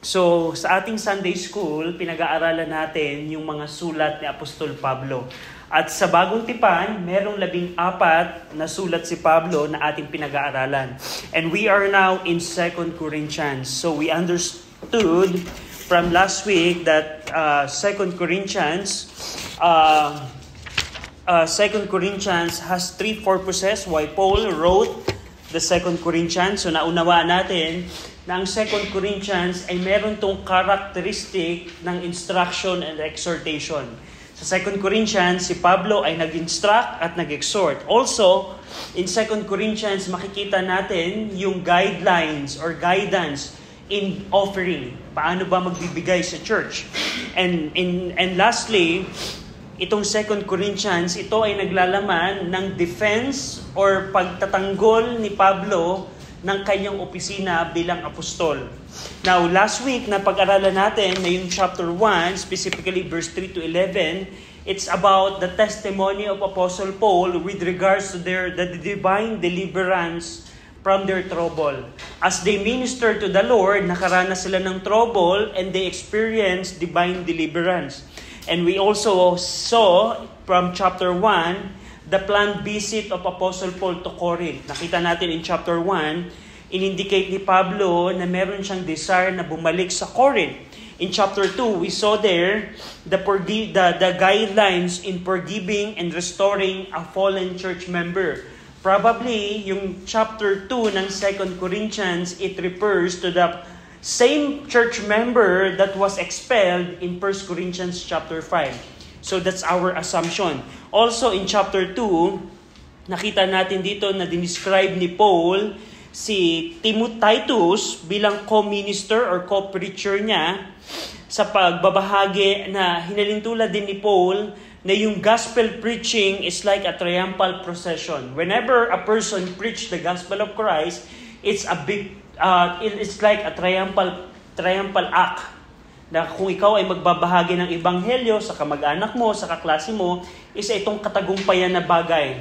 So, sa ating Sunday School, pinag-aaralan natin yung mga sulat ni Apostol Pablo. At sa Bagong Tipan, merong 14 na sulat si Pablo na ating pinag-aaralan. And we are now in 2 Corinthians. So, we understood from last week that 2 Corinthians has three purposes why Paul wrote the 2 Corinthians. So, naunawaan natin na ang 2 Corinthians ay meron tong characteristic ng instruction and exhortation. Sa 2 Corinthians, si Pablo ay nag-instruct at nag-exhort. Also, in 2 Corinthians, makikita natin yung guidelines or guidance in offering. Paano ba magbibigay sa church? And lastly, itong 2 Corinthians, ito ay naglalaman ng defense or pagtatanggol ni Pablo ng kanyang opisina bilang apostol. Now, last week na pag-aralan natin na yung chapter 1, specifically verse 3 to 11, it's about the testimony of Apostle Paul with regards to the divine deliverance from their trouble. As they minister to the Lord, nakaranas sila ng trouble and they experience divine deliverance. And we also saw from chapter 1, the planned visit of Apostle Paul to Corinth. Nakita natin in chapter 1, in-indicate ni Pablo na meron siyang desire na bumalik sa Corinth. In chapter 2, we saw there the guidelines in forgiving and restoring a fallen church member. Probably, yung chapter 2 ng 2 Corinthians, it refers to the same church member that was expelled in 1 Corinthians chapter 5. So that's our assumption. Also in chapter 2, nakita natin dito na dinescribe ni Paul si Titus bilang co-minister or co-preacher niya sa pagbabahagi na hinalintulad din ni Paul na yung gospel preaching is like a triumphal procession. Whenever a person preach the gospel of Christ, it's like a triumphal act. Na kung ikaw ay magbabahagi ng ebanghelyo sa kamag-anak mo, sa kaklase mo, isa itong katagumpayan na bagay.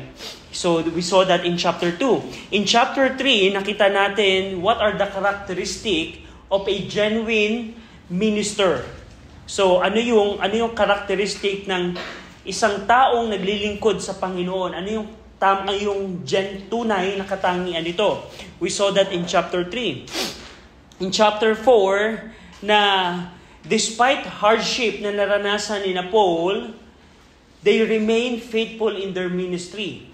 So, we saw that in chapter 2. In chapter 3, nakita natin what are the characteristic of a genuine minister. So, ano yung characteristic ng isang taong naglilingkod sa Panginoon? Ano yung tunay na katangian nito? We saw that in chapter 3. In chapter 4, na despite hardship na naranasan ni Paul, they remain faithful in their ministry.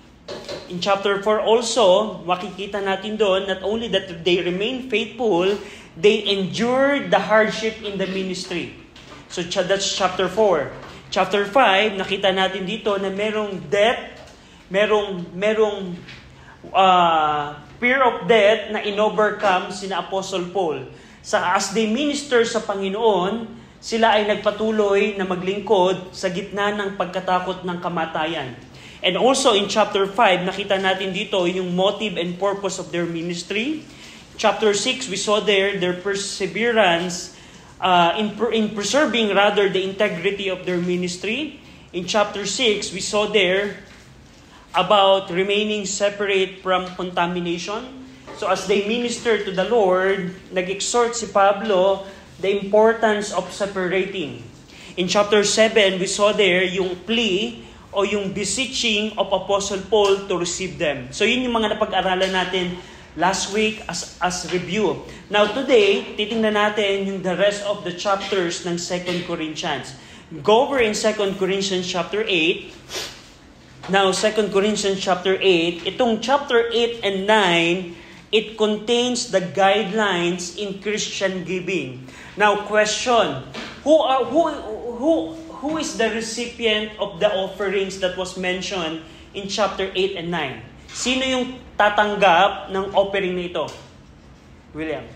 In chapter 4 also, makikita natin doon, not only that they remain faithful, they endured the hardship in the ministry. So that's chapter 4. Chapter 5, nakita natin dito na merong death, merong fear of death na in-overcome sina Apostle Paul. As they minister sa Panginoon, sila ay nagpatuloy na maglingkod sa gitna ng pagkatakot ng kamatayan. And also in chapter 5, nakita natin dito yung motive and purpose of their ministry. Chapter 6, we saw there their perseverance in preserving rather the integrity of their ministry. In chapter 6, we saw there about remaining separate from contamination. So as they minister to the Lord, nag-exhort si Pablo the importance of separating. In chapter 7, we saw there yung plea o yung beseeching of Apostle Paul to receive them. So yun yung mga napag-aralan natin last week as review. Now today, titingnan natin yung the rest of the chapters ng 2 Corinthians. Go over in 2 Corinthians chapter 8. Now 2 Corinthians chapter 8, itong chapter 8 and 9, it contains the guidelines in Christian giving. Now, question: who is the recipient of the offerings that was mentioned in chapter 8 and 9? Sino yung tatanggap ng offering na ito? William?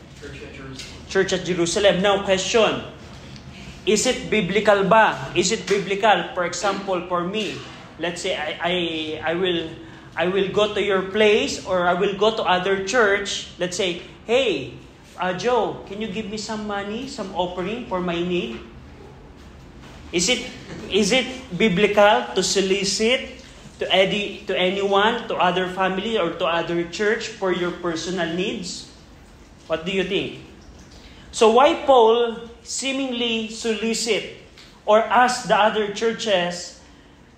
Church at Jerusalem. Now, question: is it biblical ba? Is it biblical? For example, for me, let's say I will go to your place or I will go to other church. Let's say, hey, Joe, can you give me some money, some offering for my need? Is it biblical to solicit to anyone, to other family or to other church for your personal needs? What do you think? So why Paul seemingly solicit or ask the other churches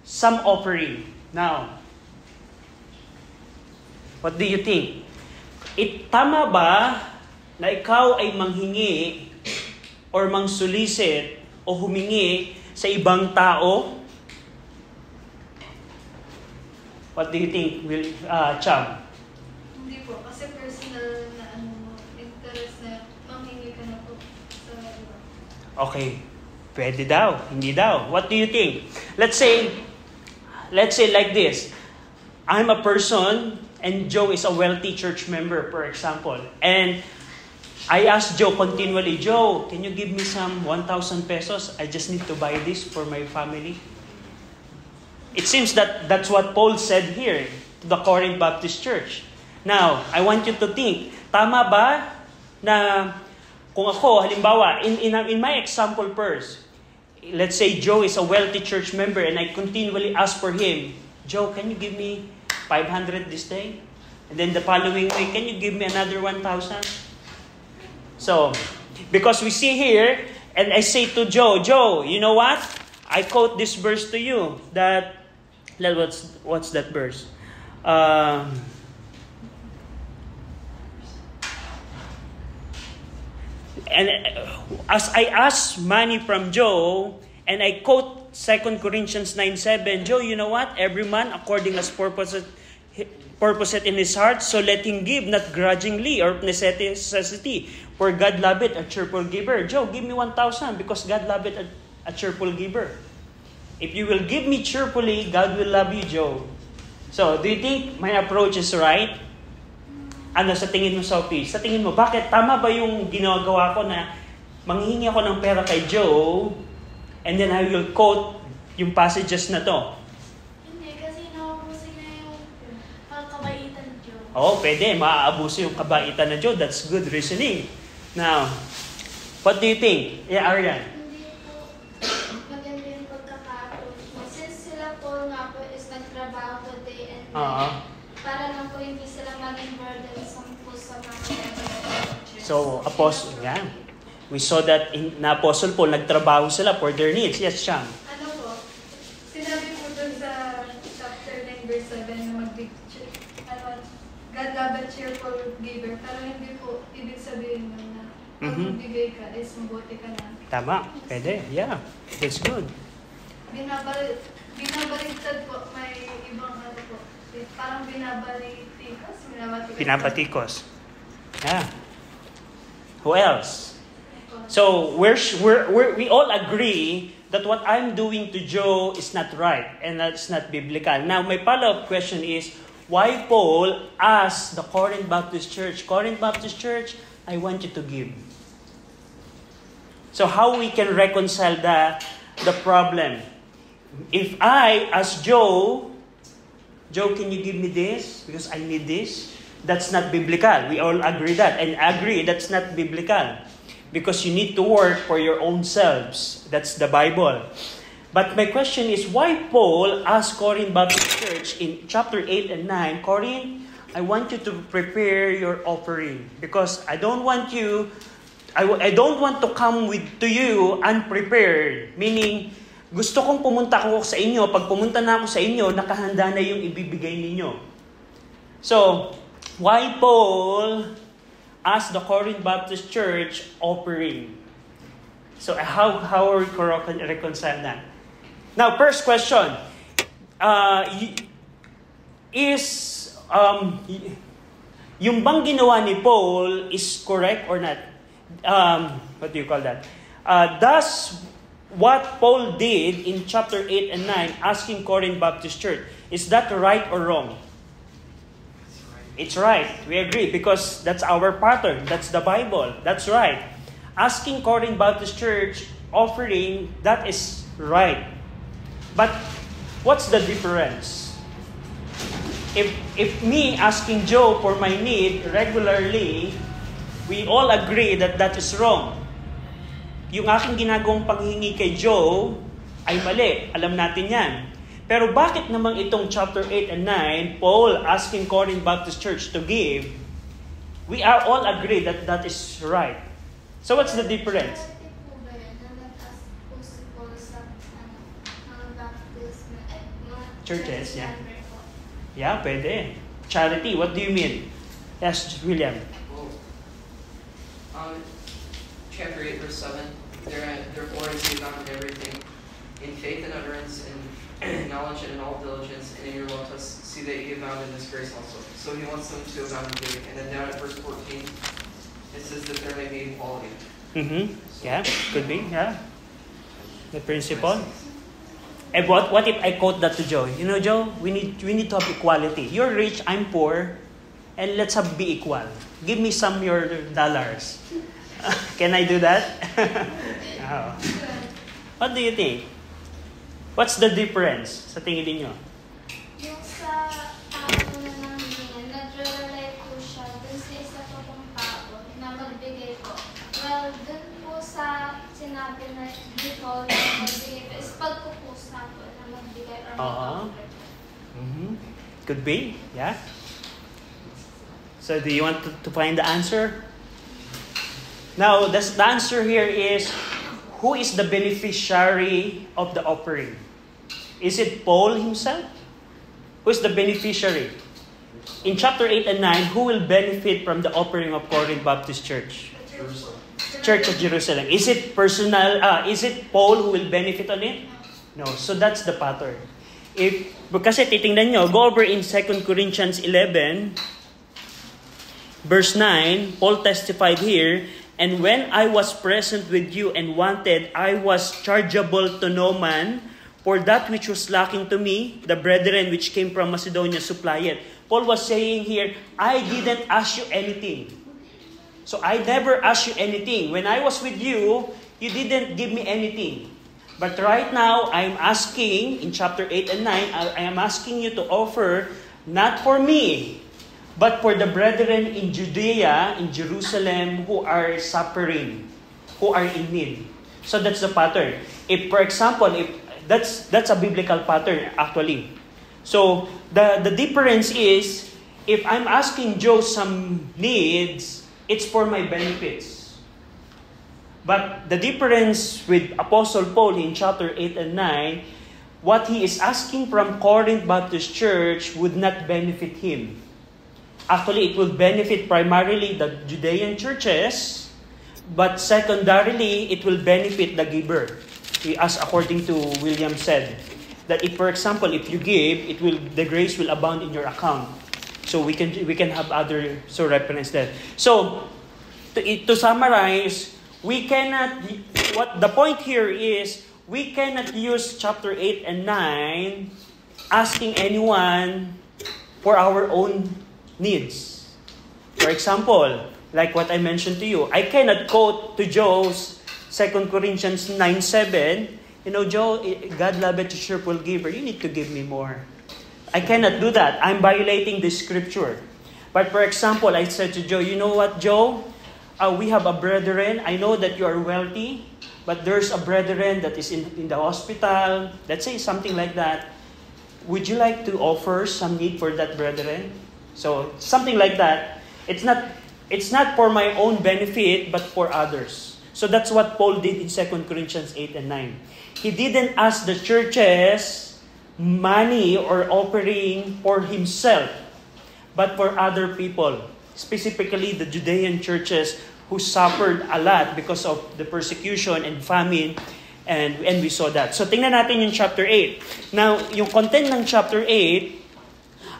some offering? Now, what do you think? Tama ba na ikaw ay manghingi or mangsulisit o humingi sa ibang tao? What do you think, Cham? Hindi po, kasi personal na interest na manghingi ka na po sa iba. Okay. Pwede daw, hindi daw. What do you think? Let's say like this. I'm a person and Joe is a wealthy church member, for example. And I ask Joe continually, Joe, can you give me some 1,000 pesos? I just need to buy this for my family. It seems that that's what Paul said here to the Corinth Baptist Church. Now, I want you to think, tama ba na kung ako, halimbawa, in my example first, let's say Joe is a wealthy church member and I continually ask for him, Joe, can you give me 500 this day? And then the following week, can you give me another 1,000? So, because we see here, and I say to Joe, you know what? I quote this verse to you, that, what's that verse? And as I ask money from Joe, and I quote 2 Corinthians 9:7, Joe, you know what? Every man according as purposed in his heart, so let him give, not grudgingly or of necessity. For God loveth a cheerful giver. Joe, give me 1,000 because God loveth a cheerful giver. If you will give me cheerfully, God will love you, Joe. So, do you think my approach is right? Ano sa tingin mo, Sophie? Sa tingin mo, bakit tama ba yung ginagawa ko na manghihingi ako ng pera kay Joe and then I will quote yung passages na to? Hindi, kasi nakaubusin na yung kabaitan ni Joe. Oo, pwede. Maaabuso yung kabaitan na Joe. That's good reasoning. Now, what do you think? Yeah, Arian? Hindi po maganda yung pagkakapos. Since sila po nga po is nagtrabaho po day and night, para lang po hindi sila maging burdensome po sa mga So, Apostle, yeah. We saw that na Apostle Paul, nagtrabaho sila for their needs. Yes, Sham. Ano po? Sinabi po dun sa chapter 9 verse 7 na God love a cheerful giver. Pero hindi po ibig sabihin mo na pag magbigay ka is mabuti ka na. Tama. Pwede. Yeah. That's good. Binabaligtad po. May ibang ano po. Parang binabatikos. Pinabatikos. Yeah. Who else? So, we all agree that what I'm doing to Joe is not right and that's not biblical. Now, my follow-up question is, why Paul asked the Corinth Baptist Church, I want you to give. So, how we can reconcile the problem? If I ask Joe, can you give me this? Because I need this. That's not biblical. We all agree that. And agree that's not biblical. Because you need to work for your own selves. That's the Bible. But my question is, why Paul asked Corinth Baptist Church in chapter 8 and 9, Corinth, I want you to prepare your offering. Because I don't want to come to you unprepared. Meaning, gusto kong pumunta ako sa inyo. Pag pumunta na ako sa inyo, nakahanda na yung ibibigay ninyo. So, why Paul asked the Corinth Baptist Church offering? So, how are we reconcile that? Now, first question. Yung bang ginawa ni Paul is correct or not? What do you call that? Does what Paul did in chapter 8 and 9, asking Corinth Baptist Church, is that right or wrong? It's right. We agree because that's our pattern. That's the Bible. That's right. Asking Corinth Baptist Church offering, that is right. But what's the difference? If me asking Joe for my need regularly, we all agree that that is wrong. Yung aking ginagawang panghingi kay Joe ay mali. Alam natin yan. Pero bakit naman itong chapter 8 and 9, Paul asking Corinth Baptist Church to give, we are all agree that that is right. So what's the difference? Churches, yeah. Yeah, pwede. Charity, what do you mean? Yes, William. Well, chapter 8, verse 7, therefore I say abound in everything, in faith and utterance, in knowledge and in all diligence, and in your love to see that ye abound in this grace also. So he wants them to abound in giving. And then down at verse 14, it says that there may be equality. Mm-hmm. Yeah, could be, yeah. The principle. And what if I quote that to Joe? You know, Joe, we need to have equality. You're rich, I'm poor, and let's be equal. Give me some your dollars. Can I do that? Oh. What do you think? What's the difference sa tingin niyo? Yung sa tao na nanghihingan, nag-rely po siya dun sa isa po pong tao na magbigay po. Well, dun po sa sinabi na default na magbigay po is pagkukusa po na magbigay or mag-offer. Mm-hmm. Could be, yeah. So do you want to find the answer? Now, the answer here is, who is the beneficiary of the offering? Is it Paul himself? Who is the beneficiary? In chapter 8 and 9, who will benefit from the offering of Corinth Baptist Church? Jerusalem. Church of Jerusalem. Is it personal? Is it Paul who will benefit on it? No. So that's the pattern. Kasi titingnan nyo, go over in 2 Corinthians 11, verse 9, Paul testified here, and when I was present with you and wanted, I was chargeable to no man, for that which was lacking to me, the brethren which came from Macedonia supply it. Paul was saying here, I didn't ask you anything. So I never asked you anything. When I was with you, you didn't give me anything. But right now, I'm asking, in chapter 8 and 9, I am asking you to offer, not for me, but for the brethren in Judea, in Jerusalem, who are suffering, who are in need. So that's the pattern. If, for example, that's a biblical pattern, actually. So the difference is, if I'm asking Joe some needs, it's for my benefits. But the difference with Apostle Paul in chapter 8 and 9, what he is asking from Corinth Baptist Church would not benefit him. Actually, it will benefit primarily the Judean churches, but secondarily, it will benefit the giver. As according to William said, that if, for example, if you give, the grace will abound in your account. So we can have other reference there. So to summarize, we cannot. What the point here is, we cannot use chapter 8 and 9 asking anyone for our own needs. For example, like what I mentioned to you, I cannot quote to Joe's 2 Corinthians 9:7. You know, Joe, God loveth a cheerful giver. You need to give me more. I cannot do that. I'm violating the scripture. But for example, I said to Joe, you know what, Joe? We have a brethren. I know that you are wealthy, but there's a brethren that is in the hospital. Let's say something like that. Would you like to offer some need for that brethren? So something like that. It's not for my own benefit, but for others. So that's what Paul did in 2 Corinthians 8 and 9. He didn't ask the churches money or offering for himself, but for other people. Specifically, the Judean churches who suffered a lot because of the persecution and famine. And we saw that. So tingnan natin yung chapter 8. Now, yung content ng chapter 8,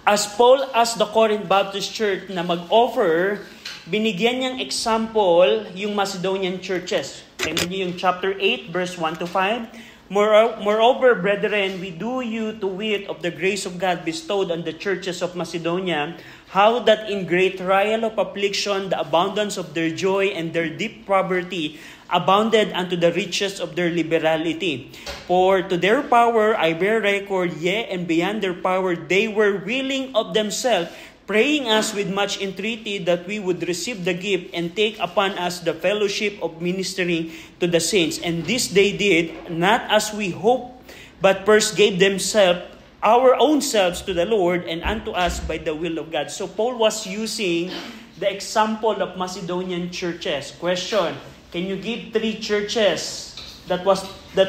as Paul asked the Corinth Baptist Church na mag-offer, binigyan niyang example yung Macedonian churches. Tingnan niyo yung chapter 8, verse 1 to 5. Moreover, brethren, we do you to wit of the grace of God bestowed on the churches of Macedonia, how that in great trial of affliction, the abundance of their joy and their deep poverty abounded unto the riches of their liberality. For to their power I bear record, yea, and beyond their power they were willing of themselves, praying us with much entreaty that we would receive the gift and take upon us the fellowship of ministering to the saints. And this they did, not as we hoped, but first gave themselves, our own selves to the Lord and unto us by the will of God. So Paul was using the example of Macedonian churches. Question, Can you give 3 churches that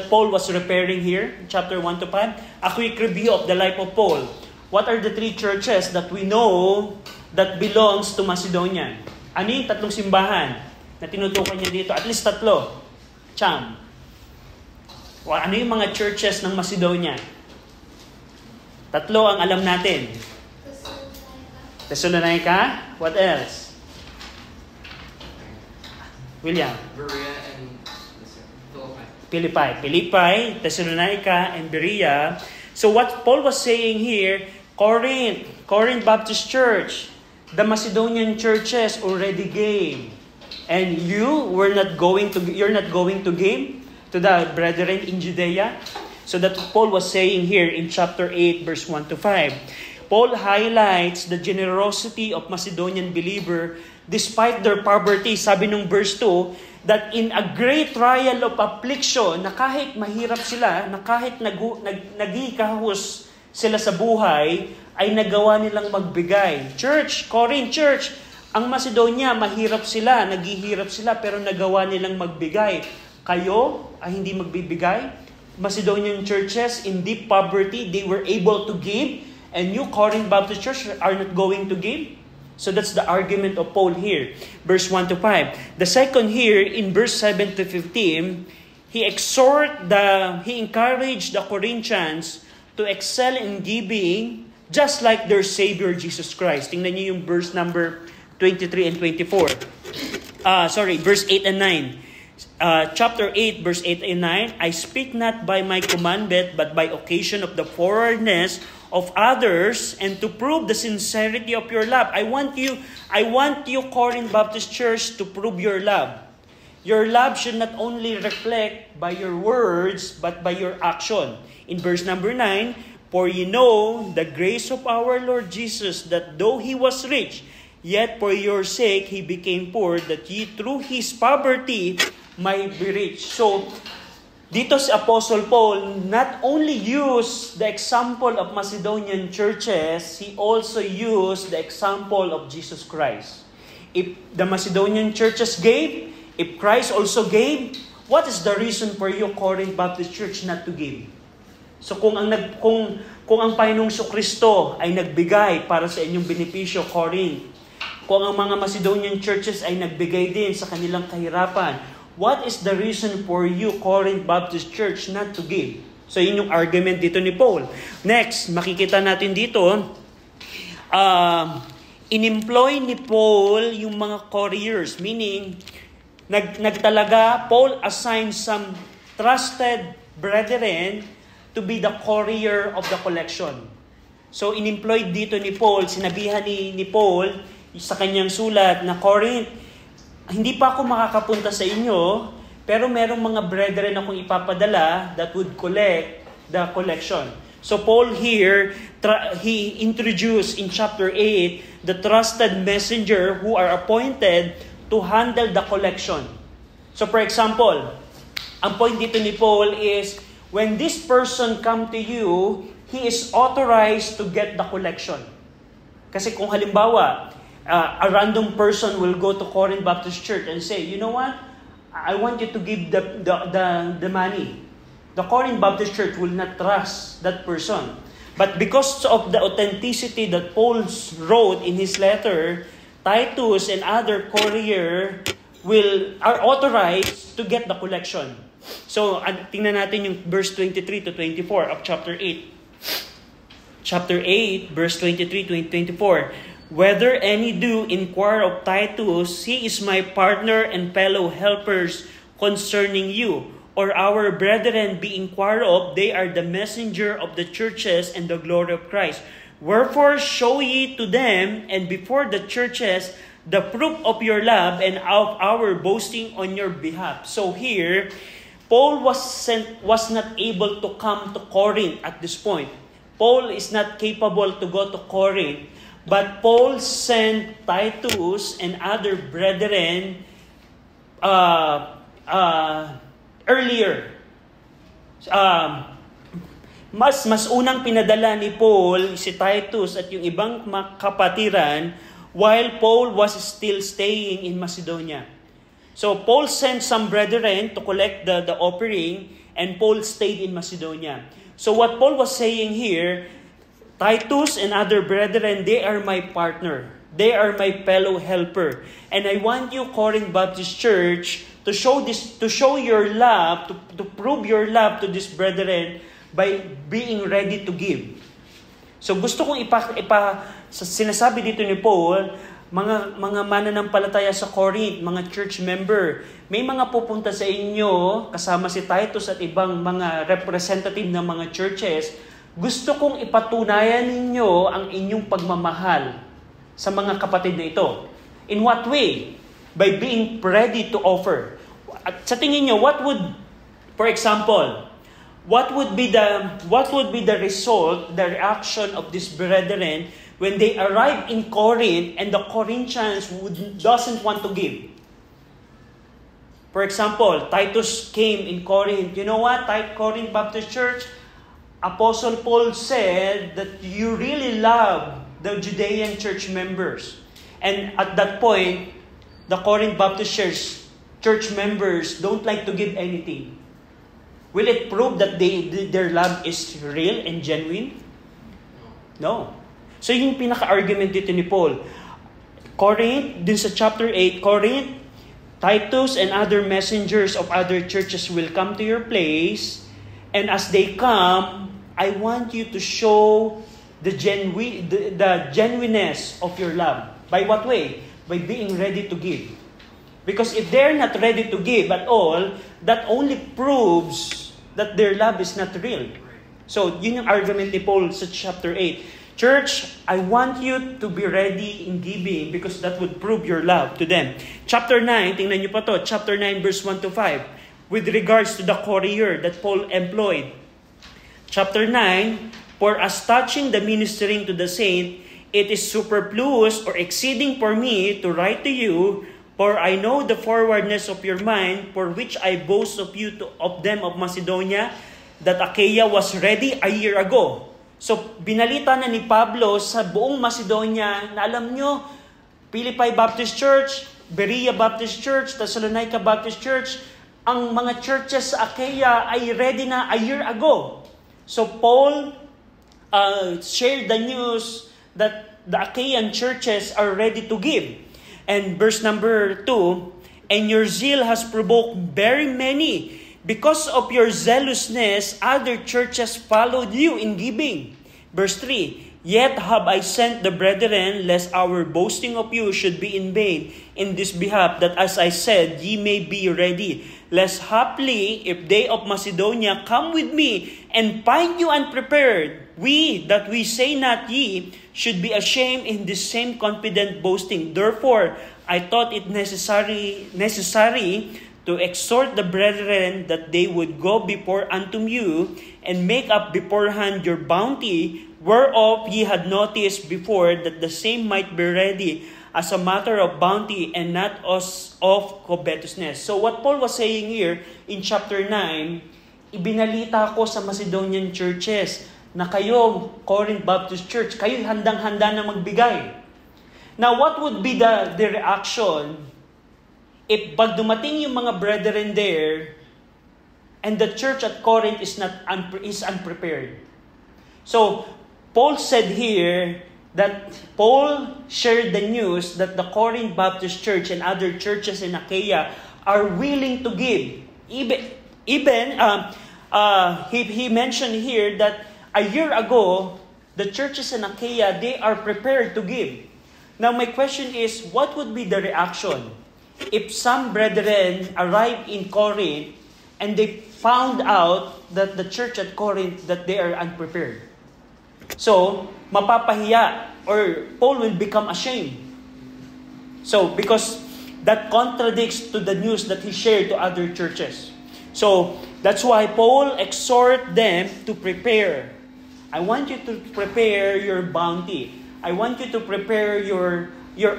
Paul was repairing here, chapter 1 to 5? A quick review of the life of Paul. What are the 3 churches that we know that belongs to Macedonia? Ano yung 3 simbahan na tinutukan niya dito? At least 3. Cham. Ano yung mga churches ng Macedonia? 3 ang alam natin. Thessalonica. What else? William. Berea and Philippi. Philippi, Thessalonica, and Berea. So what Paul was saying here, Corinth Baptist Church, the Macedonian churches already gave. And you're not going to give to the brethren in Judea? So that Paul was saying here in chapter 8, verse 1 to 5. Paul highlights the generosity of Macedonian believer despite their poverty. Sabi nung verse 2, that in a great trial of affliction, na kahit mahirap sila, na kahit nagikahus sila sa buhay, ay nagawa nilang magbigay. Church, Corinth Church, ang Macedonia, mahirap sila, naghihirap sila, pero nagawa nilang magbigay. Kayo ay hindi magbibigay? Macedonian churches in deep poverty, they were able to give, and you, Corinth Baptist Church, are not going to give? So that's the argument of Paul here, verse 1 to 5. The second here, in verse 7 to 15, he encouraged the Corinthians to excel in giving, just like their Savior Jesus Christ. Tingnan niyo yung verse number 23 and 24. Verse 8 and 9. Chapter 8, verse 8 and 9, I speak not by my commandment, but by occasion of the forwardness of others, and to prove the sincerity of your love. I want you, Corinth Baptist Church, to prove your love. Your love should not only reflect by your words, but by your action. In verse number 9, for you know the grace of our Lord Jesus, that though He was rich, yet for your sake He became poor, that ye through His poverty might be rich. So, dito si Apostle Paul not only used the example of Macedonian churches, he also used the example of Jesus Christ. If the Macedonian churches gave, if Christ also gave, what is the reason for you, Corinth Baptist Church, not to give? So kung ang Panginoong Kristo ay nagbigay para sa inyong benepisyo, Corinth, kung ang mga Macedonian churches ay nagbigay din sa kanilang kahirapan, what is the reason for you, Corinth Baptist Church, not to give? So, yun yung argument dito ni Paul. Next, makikita natin dito, in-employ ni Paul yung mga couriers, meaning, nagtalaga, Paul assigned some trusted brethren to be the courier of the collection. So, in-employed dito ni Paul, sinabihan ni Paul sa kanyang sulat na, Corinth, hindi pa ako makakapunta sa inyo, pero merong mga brethren akong ipapadala that would collect the collection. So Paul here, he introduced in chapter 8 the trusted messenger who are appointed to handle the collection. So for example, ang point dito ni Paul is, when this person come to you, he is authorized to get the collection. Kasi kung halimbawa, a random person will go to Corinth Baptist Church and say, you know what? I want you to give the money. The Corinth Baptist Church will not trust that person. But because of the authenticity that Paul wrote in his letter, Titus and other courier are authorized to get the collection. So, tingnan natin yung verse 23 to 24 of chapter 8. Chapter 8, verse 23 to 24. Whether any do inquire of Titus, he is my partner and fellow helpers concerning you, or our brethren be inquired of, they are the messenger of the churches and the glory of Christ. Wherefore show ye to them and before the churches the proof of your love and of our boasting on your behalf. So here, Paul was not able to come to Corinth at this point. Paul is not capable to go to Corinth. But Paul sent Titus and other brethren earlier. Mas unang pinadala ni Paul si Titus at yung ibang kapatiran while Paul was still staying in Macedonia. So Paul sent some brethren to collect the offering, and Paul stayed in Macedonia. So what Paul was saying here, Titus and other brethren, they are my partner. They are my fellow helper. And I want you, Corinth Baptist Church, to show your love, to prove your love to these brethren by being ready to give. So gusto kong sinasabi dito ni Paul, mga mananampalataya sa Corinth, mga church member, may mga pupunta sa inyo, kasama si Titus at ibang mga representative ng mga churches, gusto kong ipatunayan ninyo ang inyong pagmamahal sa mga kapatid na ito. In what way? By being ready to offer. At sa tingin nyo, for example, what would be the result, the reaction of these brethren when they arrive in Corinth and the Corinthians doesn't want to give? For example, Titus came in Corinth. You know what, Corinth Baptist Church? Apostle Paul said that you really love the Judean church members. And at that point, the Corinth Baptist church members don't like to give anything. Will it prove that their love is real and genuine? No. So yung pinaka-argument dito ni Paul. Corinth, dun sa chapter 8, Corinth, Titus and other messengers of other churches will come to your place, and as they come, I want you to show the genuineness of your love. By what way? By being ready to give. Because if they're not ready to give at all, that only proves that their love is not real. So, yun yung argument ni Paul sa chapter 8. Church, I want you to be ready in giving because that would prove your love to them. Chapter 9, tingnan nyo pa to. Chapter 9, verse 1 to 5. With regards to the courier that Paul employed. Chapter 9, for as touching the ministering to the saint, it is superfluous or exceeding for me to write to you, for I know the forwardness of your mind, for which I boast of them of Macedonia, that Achaia was ready a year ago. So, binalita na ni Pablo sa buong Macedonia na alam nyo, Philippi Baptist Church, Berea Baptist Church, Thessalonica Baptist Church, ang mga churches sa Achaia ay ready na a year ago. So, Paul shared the news that the Achaean churches are ready to give. And verse number 2, and your zeal has provoked very many. Because of your zealousness, other churches followed you in giving. Verse 3, yet have I sent the brethren, lest our boasting of you should be in vain in this behalf, that as I said, ye may be ready. Lest haply, if they of Macedonia come with me, and find you unprepared, that we say not ye, should be ashamed in this same confident boasting. Therefore, I thought it necessary to exhort the brethren that they would go before unto you and make up beforehand your bounty, whereof ye had noticed before, that the same might be ready as a matter of bounty and not as of covetousness. So what Paul was saying here in chapter 9, ibinalita ko sa Macedonian churches na kayo, Corinth Baptist Church, kayo handang-handa na magbigay. Now what would be the reaction if pag dumating yung mga brethren there, and the church at Corinth is unprepared? So, Paul said here that Paul shared the news that the Corinth Baptist Church and other churches in Achaia are willing to give. He mentioned here that a year ago, the churches in Achaia, they are prepared to give. Now, my question is, what would be the reaction if some brethren arrive in Corinth and they found out that the church at Corinth, that they are unprepared? So, mapapahiya, or Paul will become ashamed. So, because that contradicts to the news that he shared to other churches. So, that's why Paul exhort them to prepare. I want you to prepare your bounty. I want you to prepare your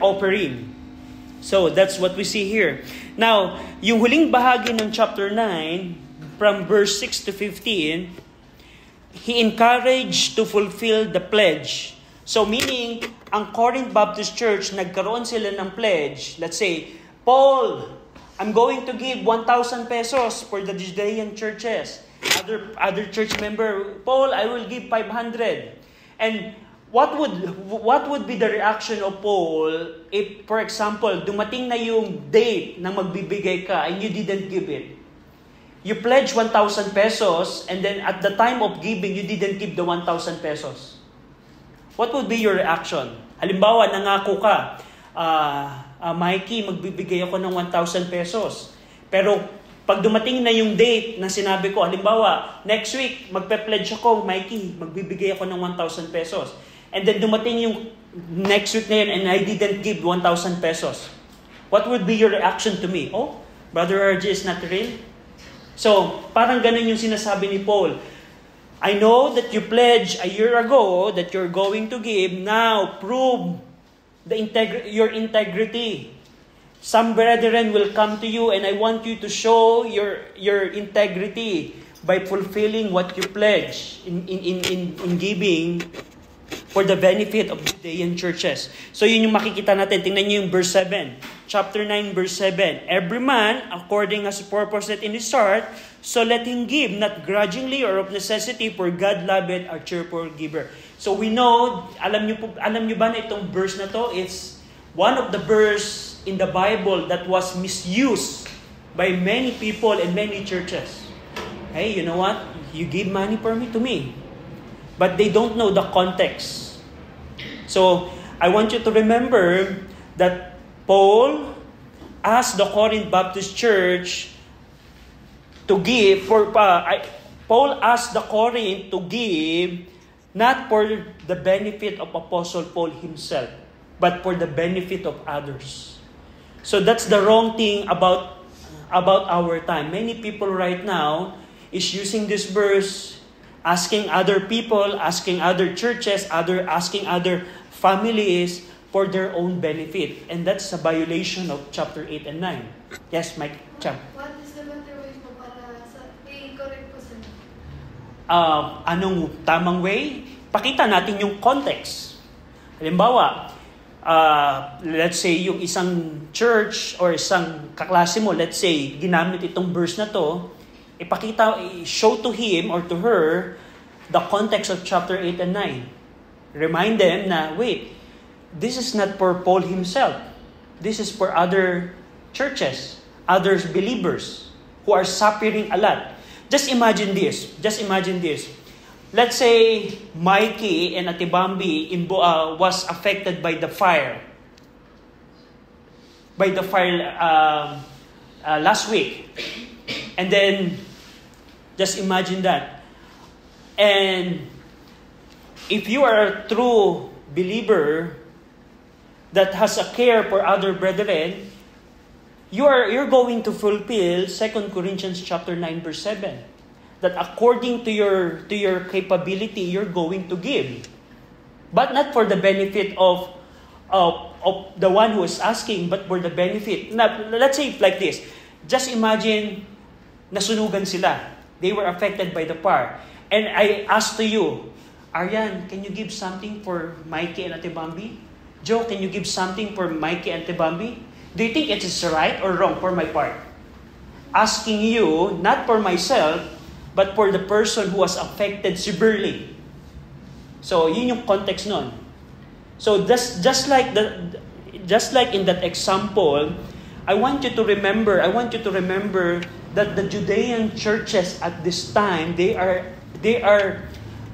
offering. So, that's what we see here. Now, yung huling bahagi ng chapter 9, from verse 6 to 15, he encouraged to fulfill the pledge. So, meaning, ang Corinth Baptist Church, nagkaroon sila ng pledge. Let's say, Paul, I'm going to give 1,000 pesos for the Judean churches. Other church member, Paul, I will give 500. And what would be the reaction of Paul if, for example, dumating na yung date na magbibigay ka and you didn't give it? You pledge 1,000 pesos and then at the time of giving, you didn't give the 1,000 pesos. What would be your reaction? Halimbawa, nangako ka, Mikey, magbibigay ako ng 1,000 pesos. Pero pag dumating na yung date na sinabi ko, halimbawa, next week, magpe-pledge ako, Mikey, magbibigay ako ng 1,000 pesos. And then dumating yung next week na yun and I didn't give 1,000 pesos. What would be your reaction to me? Oh, Brother RJ is not real? So, parang ganun yung sinasabi ni Paul. I know that you pledged a year ago that you're going to give. Now, prove your integrity. Some brethren will come to you and I want you to show your integrity by fulfilling what you pledge in giving for the benefit of Judean churches. So yun yung makikita natin. Tingnan nyo yung verse 7. Chapter 9, verse 7. Every man, according as purposed in his heart, so let him give, not grudgingly or of necessity, for God loveth a cheerful giver. So we know, alam nyo ba na itong verse na to, it's one of the verse in the Bible that was misused by many people and many churches. Hey, you know what? You give money to me. But they don't know the context. So, I want you to remember that Paul asked the Corinth Baptist Church to give, Paul asked the Corinth to give not for the benefit of Apostle Paul himself, but for the benefit of others. So that's the wrong thing about our time. Many people right now is using this verse, asking other people, asking other churches, asking other families for their own benefit. And that's a violation of chapter 8 and 9. Yes, Mike Cham. What is the better way po para i-correct po sila? Anong tamang way? Pakita natin yung context. Halimbawa, let's say yung isang church or isang kaklase mo, let's say, ginamit itong verse na to, show to him or to her the context of chapter 8 and 9. Remind them na, wait, this is not for Paul himself. This is for other churches, other believers who are suffering a lot. Just imagine this. Let's say Mikey and Ate Bambi was affected by the fire. Last week. And then, just imagine that. And if you are a true believer that has a care for other brethren, you're going to fulfill 2 Corinthians chapter 9 verse 7. That according to your capability, you're going to give. But not for the benefit of the one who is asking, but for the benefit. Now, let's say like this. Just imagine, nasunugan sila. They were affected by the fire. And I ask to you, Aryan, can you give something for Mikey and Ate Bambi? Joe, can you give something for Mikey and Ate Bambi? Do you think it is right or wrong for my part? Asking you, not for myself, but for the person who was affected severely. So, yun yung context nun. So, just like in that example, I want you to remember that the Judean churches at this time, they are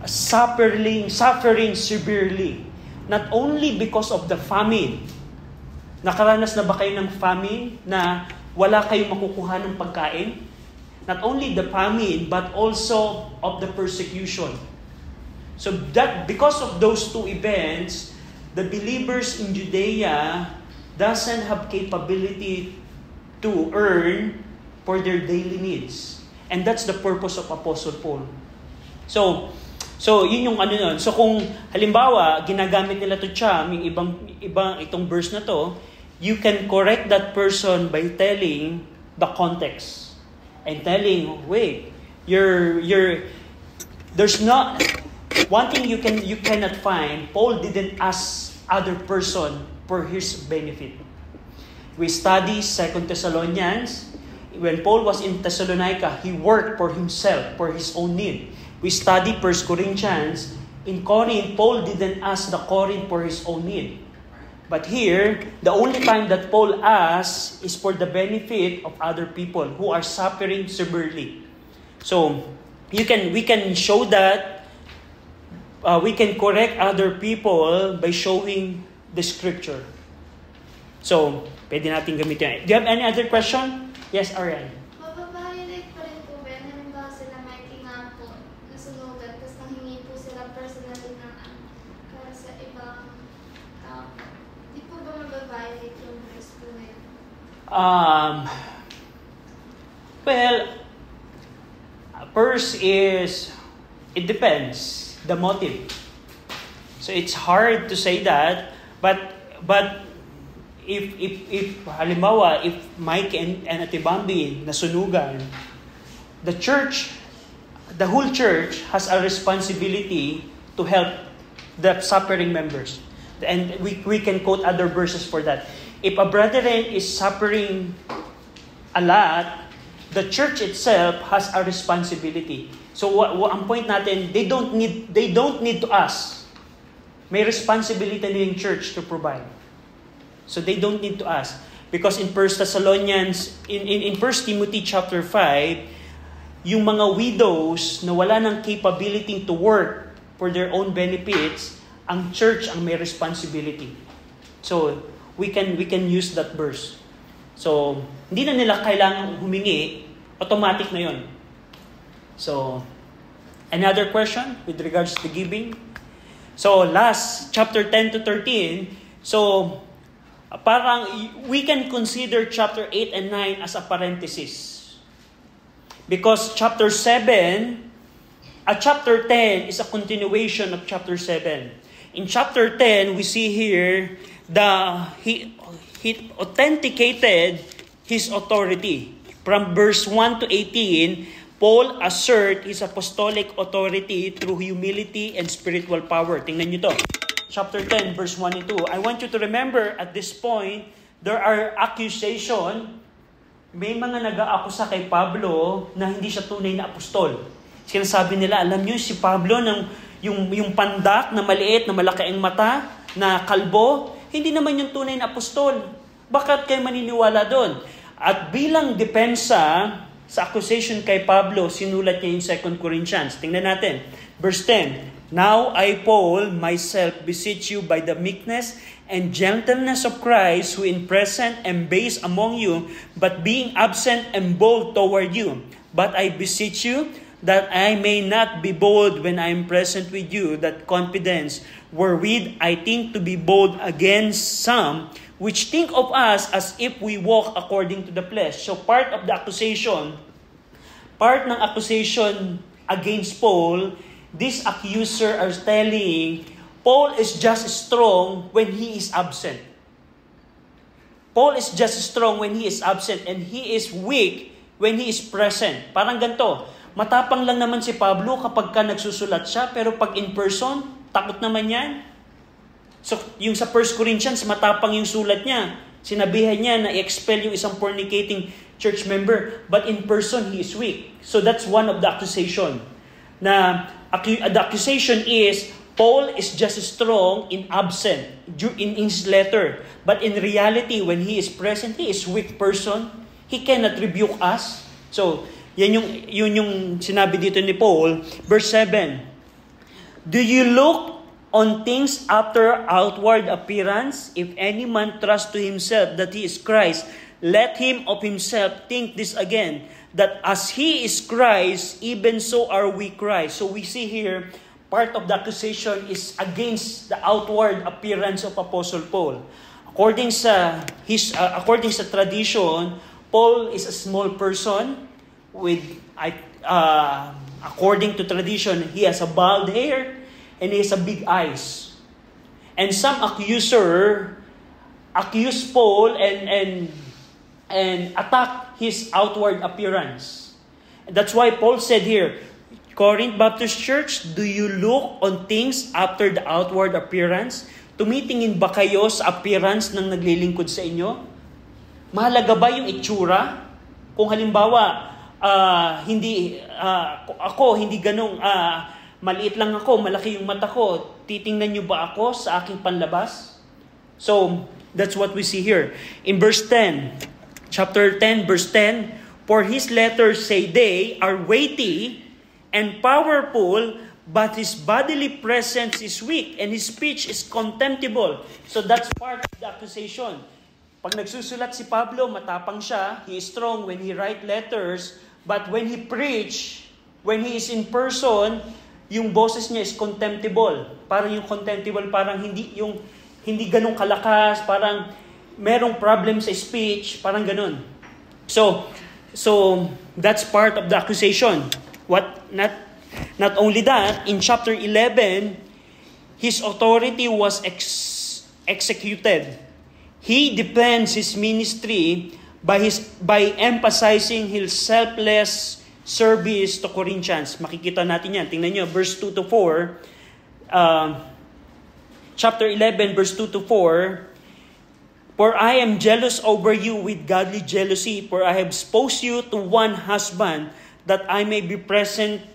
suffering severely. Not only because of the famine. Nakaranas na ba kayo ng famine na wala kayong makukuha ng pagkain? Not only the famine, but also of the persecution. So that because of those two events, the believers in Judea doesn't have capability to earn for their daily needs. And that's the purpose of Apostle Paul. So yun yung ano nun. So kung halimbawa, ginagamit nila to Cham, yung ibang itong verse na to, you can correct that person by telling the context. And telling, wait, there's not, one thing you cannot find, Paul didn't ask other person for his benefit. We study 2 Thessalonians. When Paul was in Thessalonica, he worked for himself, for his own need. We study 1 Corinthians. In Corinth, Paul didn't ask the Corinth for his own need. But here, the only time that Paul asks is for the benefit of other people who are suffering severely. So, we can show that we can correct other people by showing the scripture. So, pwede natin gamitin. Do you have any other question? Yes, Ariane. Mababayolate pa rin po ba? Halimbawa sila may kingaan po, nasunugan, tapos nanghingi po sila personally ng para sa ibang tao. Di po ba mababayolate yung verse po na yun? Well, first is, it depends, the motive. So it's hard to say that, but if halimbawa, if Mike and Ate Bambi nasunugan, the whole church has a responsibility to help the suffering members. And we can quote other verses for that. If a brethren is suffering a lot, the church itself has a responsibility. So ang point natin, they don't need to ask. May responsibility na yung church to provide. So they don't need to ask. Because in 1 Thessalonians, in 1 Timothy chapter 5, yung mga widows na wala ng capability to work for their own benefits, ang church ang may responsibility. So we can use that verse. So hindi na nila kailangang humingi, automatic na yon. So another question with regards to giving. So last chapter 10 to 13, so parang we can consider chapter 8 and 9 as a parenthesis. Because chapter 7, chapter 10 is a continuation of chapter 7. In chapter 10, we see here he authenticated his authority. From verse 1 to 18, Paul assert his apostolic authority through humility and spiritual power. Tingnan niyo to. Chapter 10, verse 1 and 2. I want you to remember at this point, there are accusation. May mga nag-aakusa kay Pablo na hindi siya tunay na apostol. Sinasabi nila, alam niyo si Pablo, yung pandak na maliit, na malaki ang mata, na kalbo, hindi naman yung tunay na apostol. Bakit kayo maniniwala doon? At bilang depensa sa accusation kay Pablo, sinulat niya yung 2 Corinthians. Tingnan natin. Verse 10. Now I, Paul, myself beseech you by the meekness and gentleness of Christ, who in present am base among you, but being absent am bold toward you. But I beseech you that I may not be bold when I am present with you, that confidence wherewith I think to be bold against some, which think of us as if we walk according to the flesh. So part ng accusation against Paul, this accuser are telling, Paul is just strong when he is absent. Paul is just strong when he is absent, and he is weak when he is present. Parang ganito, matapang lang naman si Pablo kapag ka nagsusulat siya, pero pag in person, takot naman yan. So, yung sa 1 Corinthians, matapang yung sulat niya. Sinabihan niya na i-expel yung isang fornicating church member, but in person, he is weak. So, that's one of the accusation. The accusation is, Paul is just strong in absent, in his letter. But in reality, when he is present, he is weak person. He cannot rebuke us. So, yun yung sinabi dito ni Paul. Verse 7, do you look on things after outward appearance? If any man trust to himself that he is Christ, let him of himself think this again, that as he is Christ, even so are we Christ. So we see here, part of the accusation is against the outward appearance of Apostle Paul. According sa tradition, Paul is a small person with, according to tradition, he has a bald hair and he has a big eyes. And some accuser accuse Paul and attack his outward appearance. That's why Paul said here, Corinth Baptist Church, do you look on things after the outward appearance? Tumitingin ba kayo sa appearance ng naglilingkod sa inyo? Mahalaga ba yung itsura? Kung halimbawa, hindi ganong maliit lang ako, malaki yung mata ko, titingnan niyo ba ako sa aking panlabas? So, that's what we see here. In verse 10, chapter 10, verse 10, for his letters say they are weighty and powerful, but his bodily presence is weak and his speech is contemptible. So that's part of the accusation. Pag nagsusulat si Pablo, matapang siya, he is strong when he write letters, but when he preach, when he is in person, yung boses niya is contemptible. Parang yung contemptible, parang hindi ganun kalakas, parang merong problem sa speech, parang ganun. So that's part of the accusation. Not only that, in chapter 11, his authority was executed. He depends his ministry by emphasizing his selfless service to Corinthians. Makikita natin yan. Tingnan nyo, verse 2 to 4. Chapter 11, verse 2 to 4. For I am jealous over you with godly jealousy, for I have espoused you to one husband, that I may be present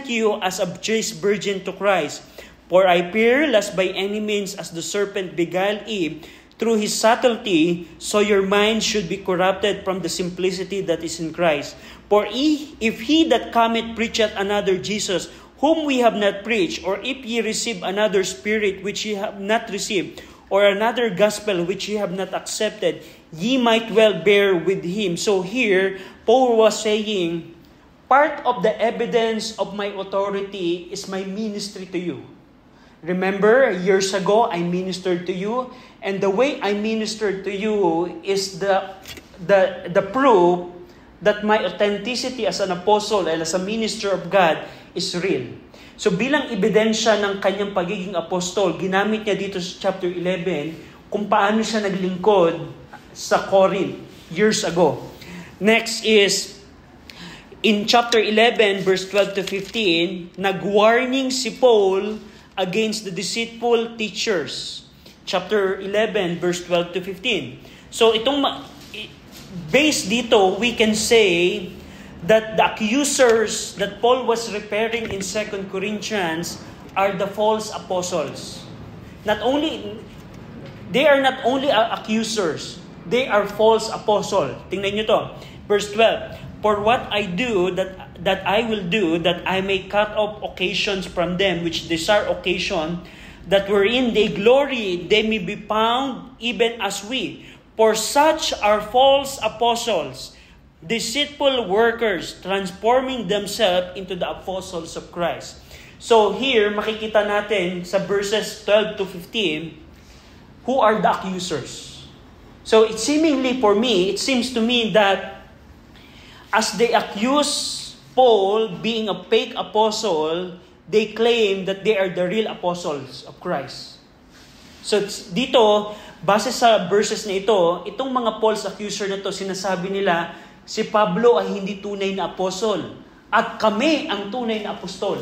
you as a chaste virgin to Christ. For I fear lest by any means as the serpent beguiled Eve through his subtlety, so your mind should be corrupted from the simplicity that is in Christ. For if he that cometh preacheth another Jesus, whom we have not preached, or if ye receive another spirit which ye have not received, or another gospel which ye have not accepted, ye might well bear with him. So here, Paul was saying, part of the evidence of my authority is my ministry to you. Remember, years ago, I ministered to you, and the way I ministered to you is the proof that my authenticity as an apostle and as a minister of God is real. So bilang ebidensya ng kanyang pagiging apostol, ginamit niya dito sa chapter 11 kung paano siya naglingkod sa Corinth years ago. Next is, in chapter 11, verse 12 to 15, nag-warning si Paul against the deceitful teachers. Chapter 11, verse 12 to 15. So based dito, we can say that the accusers that Paul was referring in 2 Corinthians are the false apostles. They are not only accusers, they are false apostles. Tingnan nyo to. Verse 12. For what I do, that I will do, that I may cut off occasions from them which desire occasion, that wherein they glory, they may be found even as we. For such are false apostles, deceitful workers, transforming themselves into the apostles of Christ. So here, makikita natin sa verses 12 to 15, who are the accusers? So it seems to me that as they accuse Paul being a fake apostle, they claim that they are the real apostles of Christ. So dito, base sa verses na ito, itong mga false accuser na to, sinasabi nila, si Pablo ay hindi tunay na apostol at kami ang tunay na apostol.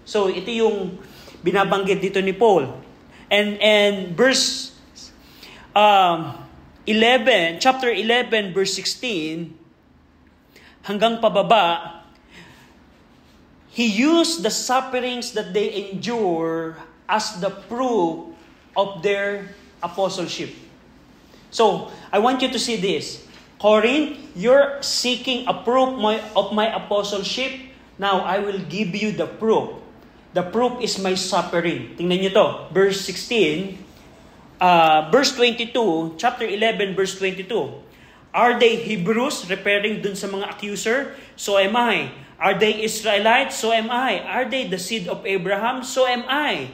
So ito yung binabanggit dito ni Paul. And verse 11, chapter 11, verse 16, hanggang pababa, he used the sufferings that they endure as the proof of their apostleship. So, I want you to see this. Corinth, you're seeking a proof of my apostleship. Now, I will give you the proof. The proof is my suffering. Tingnan nyo to. Verse 16, verse 22, chapter 11, verse 22. Are they Hebrews, referring dun sa mga accuser? So am I. Are they Israelites? So am I. Are they the seed of Abraham? So am I.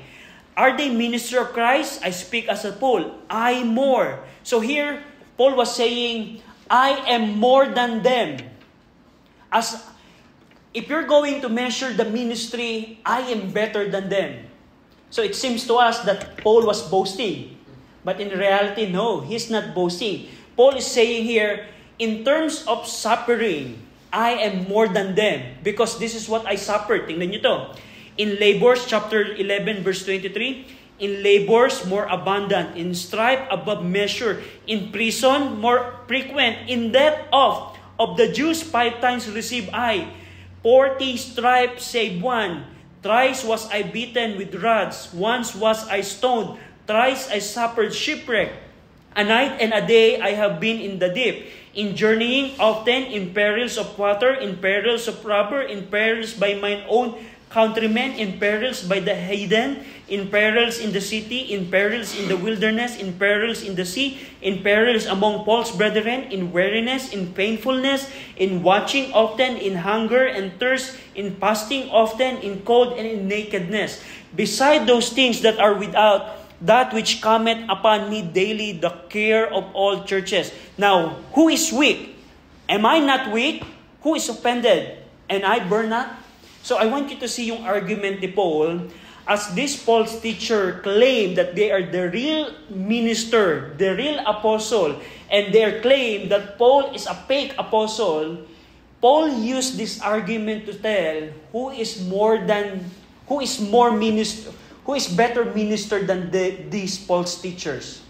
Are they minister of Christ? I speak as a Paul. I more. So here, Paul was saying, I am more than them. If you're going to measure the ministry, I am better than them. So it seems to us that Paul was boasting. But in reality, no, he's not boasting. Paul is saying here, in terms of suffering, I am more than them because this is what I suffered. Tingnan nyo to. In Labors, chapter 11, verse 23, in labors more abundant, in strife above measure, in prison more frequent, in death of the Jews 5 times receive I, 40 stripes save one. Thrice was I beaten with rods, once was I stoned, thrice I suffered shipwreck. A night and a day I have been in the deep, in journeying often, in perils of water, in perils of robber, in perils by mine own countrymen, in perils by the heathen, in perils in the city, in perils in the wilderness, in perils in the sea, in perils among false brethren, in weariness, in painfulness, in watching often, in hunger and thirst, in fasting often, in cold and in nakedness. Beside those things that are without, that which cometh upon me daily, the care of all churches. Now, who is weak? Am I not weak? Who is offended? And I burn not? So I want you to see yung argument ni Paul as this Paul's teacher claim that they are the real minister, the real apostle, and their claim that Paul is a fake apostle. Paul used this argument to tell who is better minister than these Paul's teachers.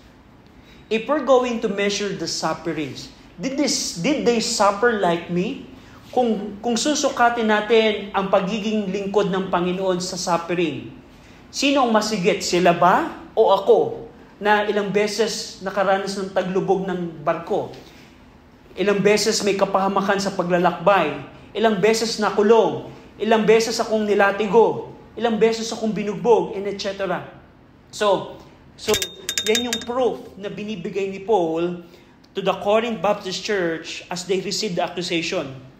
If we're going to measure the sufferings, did they suffer like me? Kung susukatin natin ang pagiging lingkod ng Panginoon sa suffering, sino ang masigit? Sila ba o ako na ilang beses nakaranas ng taglubog ng barko? Ilang beses may kapahamakan sa paglalakbay? Ilang beses nakulong? Ilang beses akong nilatigo? Ilang beses akong binugbog? And etc. So yan yung proof na binibigay ni Paul to the Corinth Baptist Church as they received the accusation.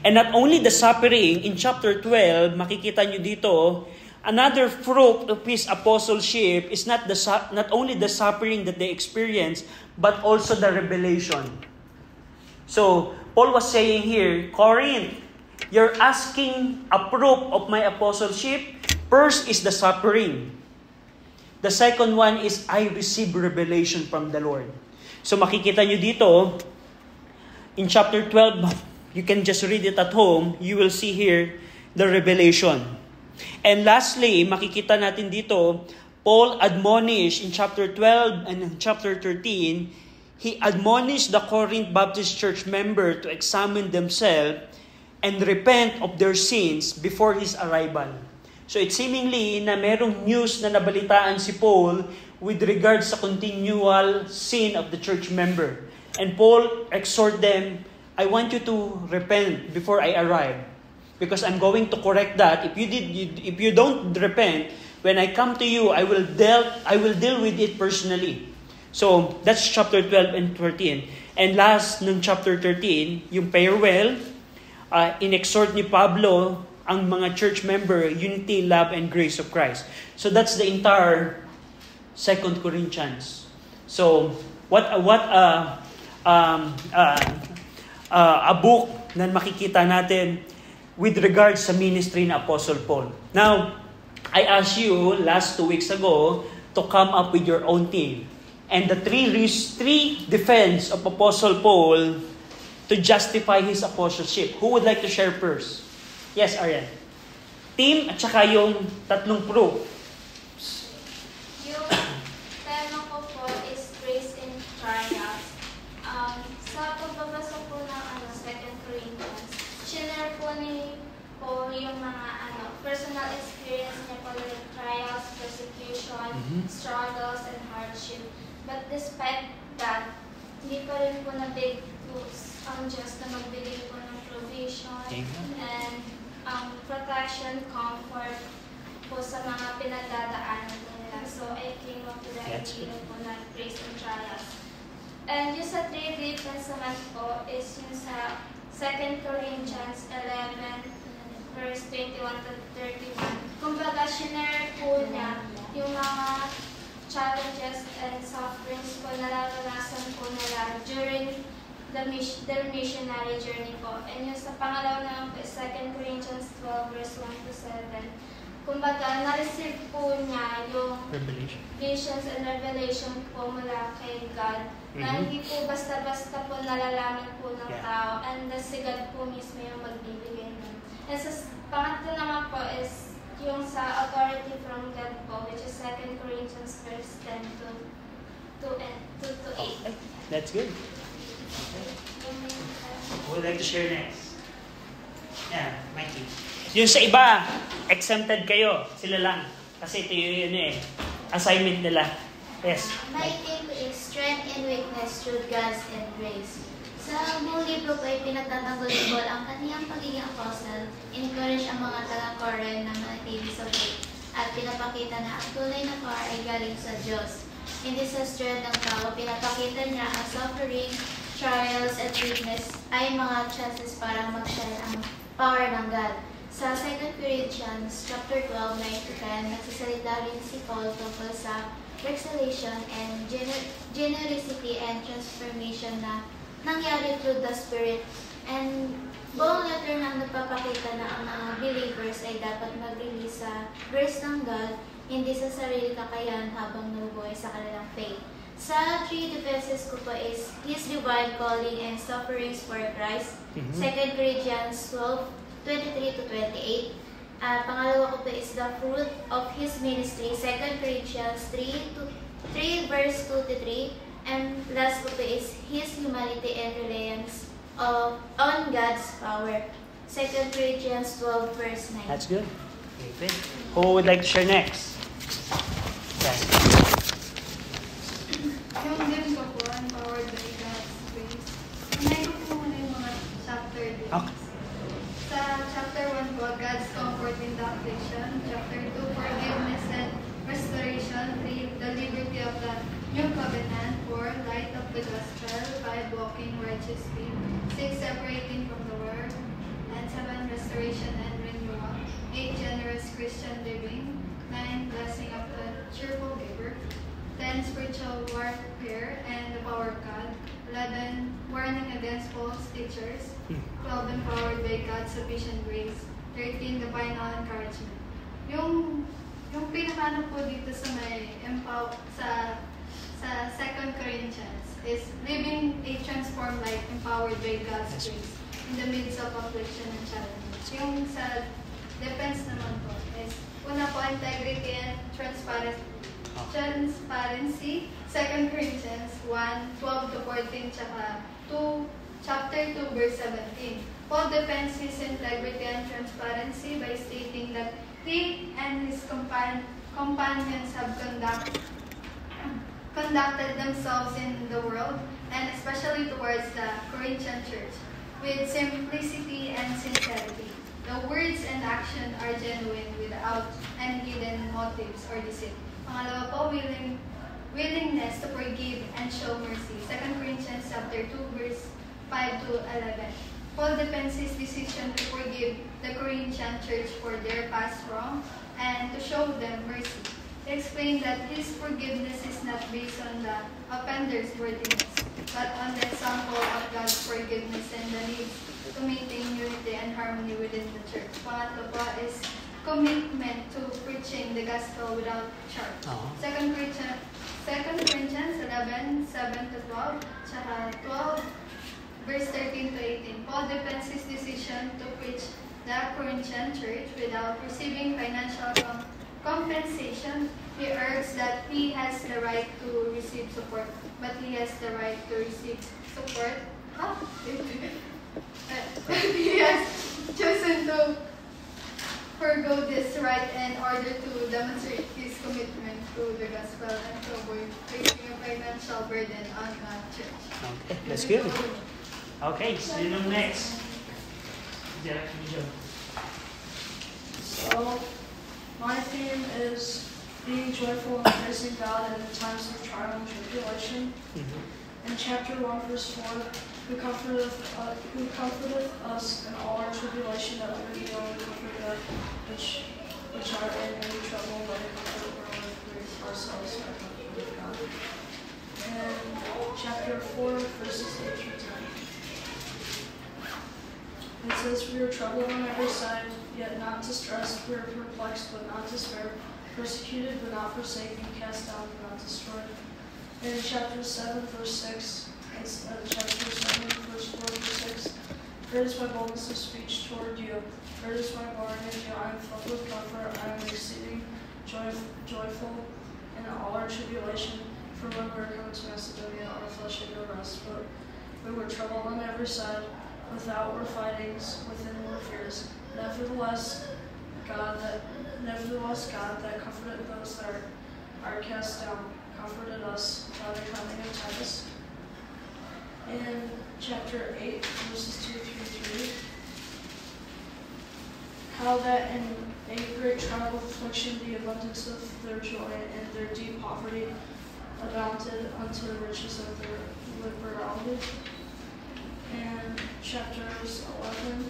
And not only the suffering, in chapter 12, makikita nyo dito, another fruit of his apostleship is not only the suffering that they experience, but also the revelation. So, Paul was saying here, Corinth, you're asking a proof of my apostleship. First is the suffering. The second one is I receive revelation from the Lord. So, makikita nyo dito, in chapter 12, you can just read it at home. You will see here the revelation. And lastly, makikita natin dito, Paul admonished in chapter 12 and in chapter 13, he admonished the Corinth Baptist Church member to examine themselves and repent of their sins before his arrival. So it's seemingly na merong news na nabalitaan si Paul with regards sa continual sin of the church member. And Paul exhort them, I want you to repent before I arrive, because I'm going to correct that. If you don't repent, when I come to you, I will deal with it personally. So that's chapter 12 and 13. And last ng chapter 13, yung farewell, in-exhort ni Pablo ang mga church member, unity, love, and grace of Christ. So that's the entire 2 Corinthians. So a book na makikita natin with regards sa ministry na Apostle Paul. Now, I asked you last 2 weeks ago to come up with your own team. And the three defense of Apostle Paul to justify his apostleship. Who would like to share first? Yes, Arian. Team at saka yung tatlong proof. Yung tema ko po is grace in trials. Sa pagbabasa po ng 2 Corinthians, shinare po ni Paul yung mga personal experience niya po with trials, persecution, struggles, and hardship. But despite that, hindi pa rin po nabig ang Diyos na magbigay po ng provision and protection, comfort po sa mga pinagdadaanan nila. So I came up with the idea po na grace and trials. And yung sa 3 defense naman po is yung sa 2 Corinthians 11, verse 21 to 31. Kumbaga, shinare po niya yung mga challenges and sufferings po na naranasan po nila during their missionary journey po. And yung sa pangalawa naman po is 2 Corinthians 12, verse 1 to 7. Kumbaga, na-receive po niya yung visions and revelation po mula kay God na hindi po basta-basta po nalalaman po ng tao, and si God po mismo yung magbibigay nun. And sa pangatlo naman po is yung sa authority from God po, which is 2 Corinthians verse 10 to 8. That's good. Who would like to share next? Yeah, Mikey. Yung sa iba, exempted kayo. Sila lang. Kasi ito yung assignment nila. Yes. My theme is strength and weakness through God's and grace. Sa buong libro po ay pinagtatanggol ni Paul ang kaniyang pagiging apostle, encourage ang mga taga-Corinth na manatili sa faith, at pinapakita na ang tunay na power ay galing sa Diyos. Hindi sa strength ng tao, pinapakita niya ang suffering, trials, at weakness ay mga chances para mag-shine ang power ng God. Sa 2 Corinthians chapter 12, 9-10, nagsasalita rin si Paul tungkol sa exhalation and generosity and transformation na nangyari through the Spirit. And buong letter na nagpapakita na ang mga believers ay dapat mag-release sa grace ng God, hindi sa sarili kakayahan habang nabubuhay sa kanilang faith. Sa 3 defenses ko po is His divine calling and sufferings for Christ. 2 Corinthians 12:23-28. Pangalawa ko po is the fruit of His ministry. 2 Corinthians 3 verse 2-3. And last ko po is His humanity and reliance on God's power. 2 Corinthians 12 verse 9. That's good. Okay. Who would like to share next? Yes. Yung din ko po, empowered by God's grace. Unahin ko po muna yung mga chapter din. Okay. Sa chapter 1 po, God's comfort in the affliction. Chapter 2, forgiveness and restoration. 3, the liberty of the new covenant. 4, light of the gospel. 5, walking righteously. 6, separating from the world. And 7, restoration and renewal. 8, generous Christian living. 9, blessing of the cheerful giver. 10, spiritual warfare and the power of God. 11, warning against false teachers. 12, empowered by God's sufficient grace. 13, the final encouragement. Yung pinakaano po dito sa may sa 2 Corinthians is living a transformed life empowered by God's grace in the midst of affliction and challenges. Yung sa defense naman po is una po, integrity and transparency. 2 Corinthians 1:12-14, tsaka chapter 2, verse 17. Paul defends his integrity and transparency by stating that he and his companions have conducted themselves in the world, and especially towards the Corinthian church, with simplicity and sincerity. The words and action are genuine without any hidden motives or deceit. Pangalawa po, willingness to forgive and show mercy. 2 Corinthians chapter 2, verse 5-11. Paul defends his decision to forgive the Corinthian church for their past wrong and to show them mercy. He explained that his forgiveness is not based on the offender's worthiness, but on the example of God's forgiveness and the need to maintain unity and harmony within the church. Pangatlo po is commitment to preaching the gospel without charge. 2 Corinthians 11, 7-12, tsaka 12, verse 13-18. Paul defends his decision to preach the Corinthian church without receiving financial compensation. He urges that he has the right to receive support, but he has the right to receive support. He has chosen to forgo this right in order to demonstrate his commitment to the gospel and to avoid placing a financial burden on the church. Okay, that's good. Okay, so yung next. So, my theme is being joyful and praising God in the times of trial and tribulation. In chapter 1, verse 4, who comforteth us in all our tribulation, that we may be able to comfort them which are in any trouble, by the comfort wherewith we ourselves are comforted with God. And chapter 4, verses 8-10. It says, we are troubled on every side, yet not distressed. We are perplexed, but not despaired. Persecuted, but not forsaken. Cast down, but not destroyed. And in chapter 7, verse 6, chapter 7, verse 4-6, Great is my boldness of speech toward you. Great is my glory in you. I am filled with comfort. I am exceeding joyful in all our tribulation. For when we were coming to Macedonia, our flesh had no rest, but we were troubled on every side. Without were fightings, within were fears. Nevertheless, God that comforted those that are cast down, comforted us by the coming of Titus. In chapter 8, verses 2 through 3, how that in a great trial of affliction the abundance of their joy and their deep poverty abounded unto the riches of their liberality. And chapter 11,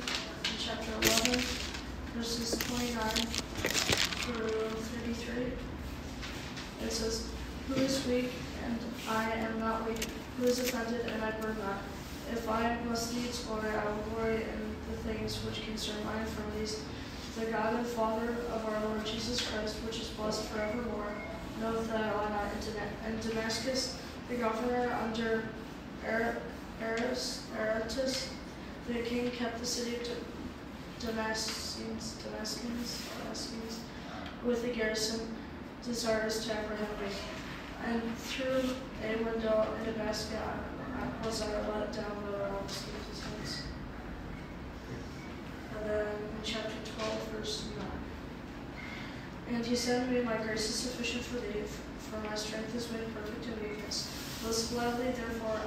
verses 29 through 33, it says, Who is weak, and I am not weak? Who is offended, and I burn not? If I must needs glory, I will glory in the things which concern my infirmities. The God and Father of our Lord Jesus Christ, which is blessed forevermore, knoweth that I lie not in Damascus. The governor under Aretas, the king kept the city of Damascus with a garrison, desirous to apprehend me. And through a window in Damascus was I let down by the rocks of his hands. And then in chapter 12, verse 9. And he said to me, My grace is sufficient for thee, for my strength is made perfect in weakness. Most gladly, therefore,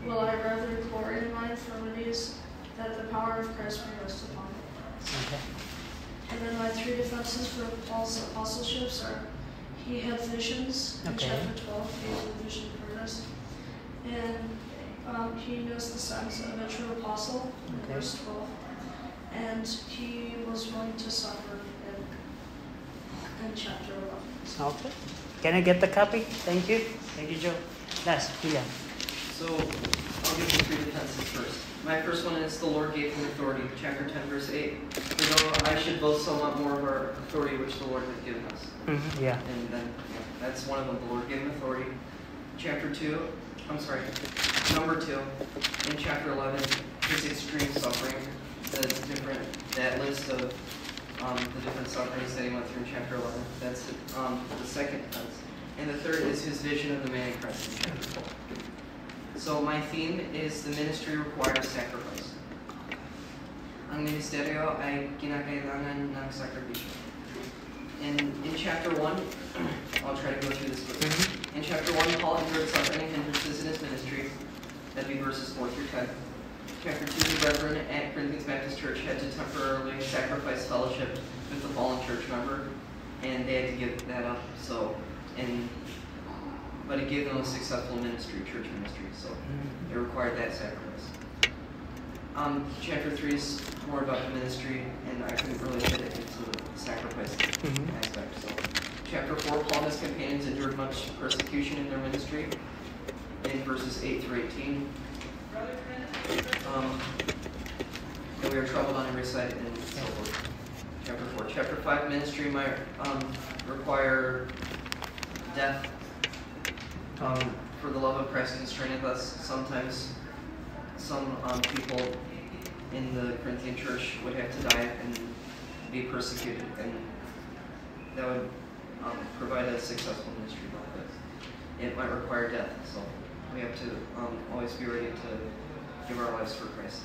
will I rather glory in my infirmities, that the power of Christ may rest upon me. Okay. And then my three defenses for Paul's apostleships are, he had visions in Okay. chapter 12, he had a vision for us. And he knows the signs of a true apostle in Okay. verse 12. And he was willing to suffer in chapter 11. Okay. Can I get the copy? Thank you. Thank you, Joe. Last, William. So I'll give you three defenses first. My first one is the Lord gave him authority, chapter 10, verse 8. For though I should boast somewhat more of our authority which the Lord hath given us. Mm-hmm. Yeah. And then, that's one of them, the Lord gave him authority. Number 2, in chapter 11, his extreme suffering, that list of the different sufferings that he went through in chapter 11. That's the second defense. And the third is his vision of the man in Christ in chapter 12. So my theme is the ministry requires sacrifice. Ang ministeryo ay kinakailangan ng sakripisyo. And in chapter 1, I'll try to go through this quickly. In chapter 1, Paul endured suffering and hindrances in his ministry. That'd be verses 4 through 10. Chapter 2, the brethren at Corinthians Baptist Church had to temporarily sacrifice fellowship with the fallen church member, and they had to give that up. But it gave them a successful ministry, church ministry, so it required that sacrifice. Chapter 3 is more about the ministry, and I couldn't really fit it into the sacrifice aspect. So, chapter 4, Paul and his companions endured much persecution in their ministry, in verses 8 through 18. And we are troubled on every side, and so forth. Chapter 4. Chapter 5, ministry might require death. For the love of Christ constraineth us. Sometimes some people in the Corinthian church would have to die and be persecuted, and that would provide a successful ministry like this. It might require death, so we have to always be ready to give our lives for Christ.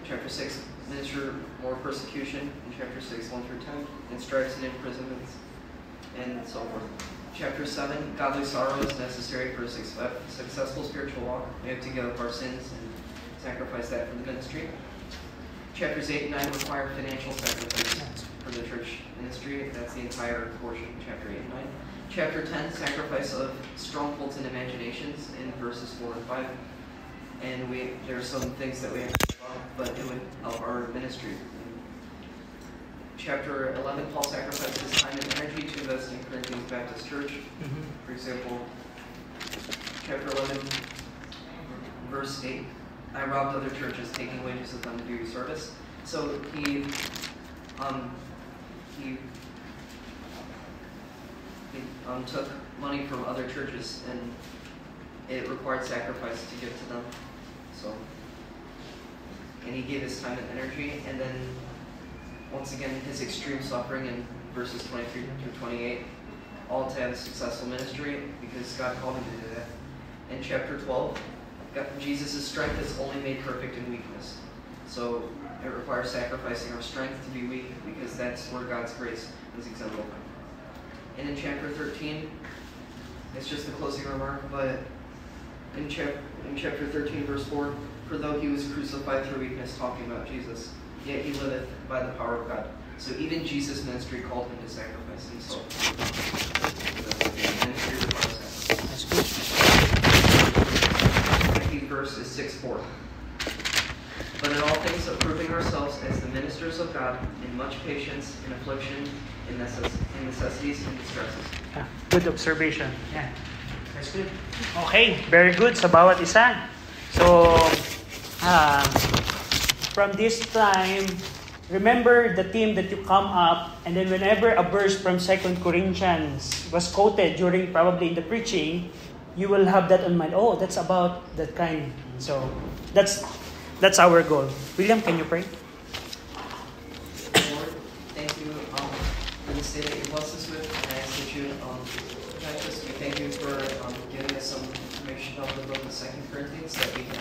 Chapter 6, minister more persecution. In chapter 6, 1 through 10, and stripes and imprisonments, and so forth. Chapter 7, godly sorrow is necessary for a successful spiritual walk. We have to give up our sins and sacrifice that for the ministry. Chapters 8 and 9 require financial sacrifice for the church ministry. That's the entire portion, chapter 8 and 9. Chapter 10, sacrifice of strongholds and imaginations in verses 4 and 5. And there are some things that we have to give up, but it would help our ministry. Chapter 11, Paul sacrificed his time and energy to invest in Corinthians Baptist Church. For example, chapter 11, verse 8, I robbed other churches, taking wages of them to do service. So he took money from other churches, and it required sacrifice to give to them. So and he gave his time and energy. And then, once again, his extreme suffering in verses 23 through 28, all to have a successful ministry because God called him to do that. In chapter 12, Jesus' strength is only made perfect in weakness. So it requires sacrificing our strength to be weak because that's where God's grace is exemplified. And in chapter 13, it's just a closing remark, but in chapter 13, verse 4, for though he was crucified through weakness, talking about Jesus, yet he liveth by the power of God. So even Jesus' ministry called him to sacrifice himself. Ministry requires sacrifice. That's good. The verse is 6:4. But in all things approving ourselves as the ministers of God, in much patience, in affliction, in necessities, and distresses. Yeah, good observation. Yeah. That's good. Okay, very good sa bawat isa. So, from this time, remember the theme that you come up, and then whenever a verse from 2 Corinthians was quoted during probably in the preaching, you will have that in mind. Oh, that's about that kind. So, that's our goal. William, can you pray? Lord, thank you for this day that you blessed us with. And I ask that you protect us. We thank you for giving us some information about the book of 2 Corinthians that we can